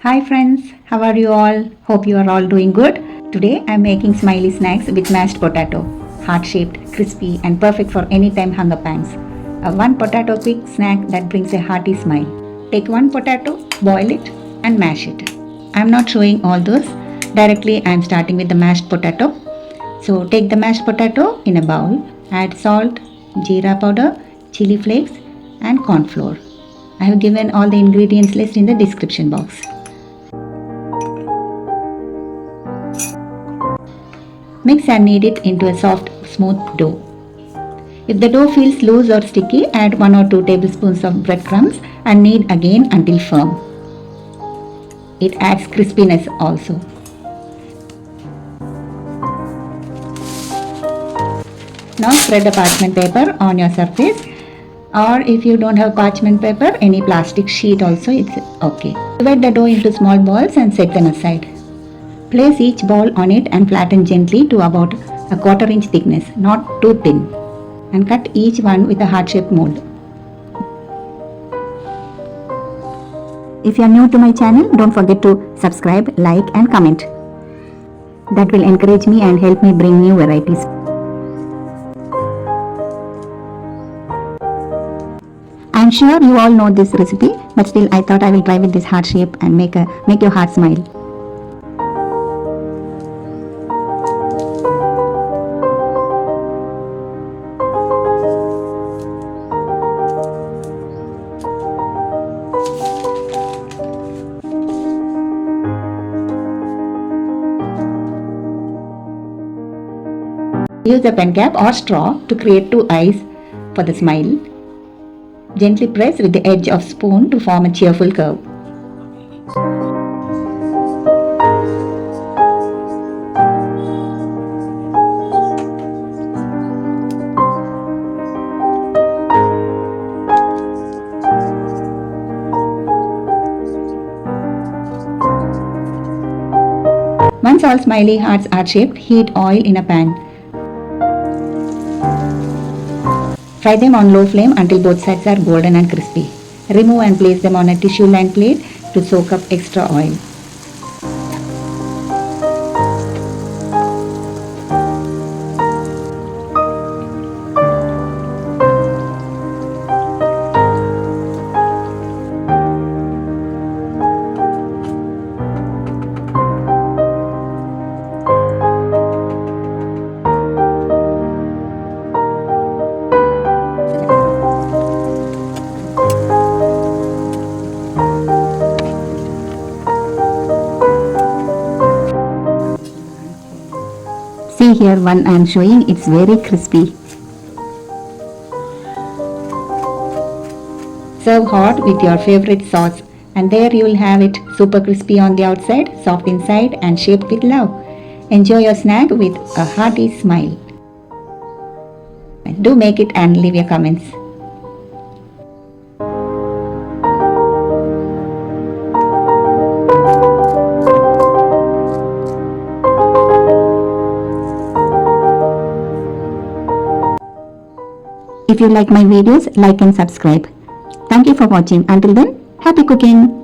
Hi friends, how are you all? Hope you are all doing good. Today I am making smiley snacks with mashed potato. Heart-shaped, crispy and perfect for anytime hunger pangs. A one potato quick snack that brings a hearty smile. Take one potato, boil it and mash it. I am not showing all those. Directly I am starting with the mashed potato. So take the mashed potato in a bowl. Add salt, jeera powder, chili flakes and cornflour. I have given all the ingredients list in the description box. Mix and knead it into a soft, smooth dough. If the dough feels loose or sticky, add 1 or 2 tablespoons of breadcrumbs and knead again until firm. It adds crispiness also. Now spread the parchment paper on your surface, or if you don't have parchment paper, any plastic sheet also it's okay. Divide the dough into small balls and set them aside. Place each ball on it and flatten gently to about a 1/4 inch thickness, not too thin, and cut each one with a heart-shaped mold. If you are new to my channel, don't forget to subscribe, like and comment. That will encourage me and help me bring new varieties. I am sure you all know this recipe, but still I thought I will try with this heart shape and make your heart smile. Use a pen cap or straw to create 2 eyes for the smile. Gently press with the edge of spoon to form a cheerful curve. Once all smiley hearts are shaped, heat oil in a pan. Fry them on low flame until both sides are golden and crispy. Remove and place them on a tissue-lined plate to soak up extra oil. See here one I am showing, it's very crispy. Serve hot with your favorite sauce and there you will have it, super crispy on the outside, soft inside and shaped with love. Enjoy your snack with a hearty smile. Do make it and leave your comments. If you like my videos, like and subscribe. Thank you for watching. Until then, happy cooking!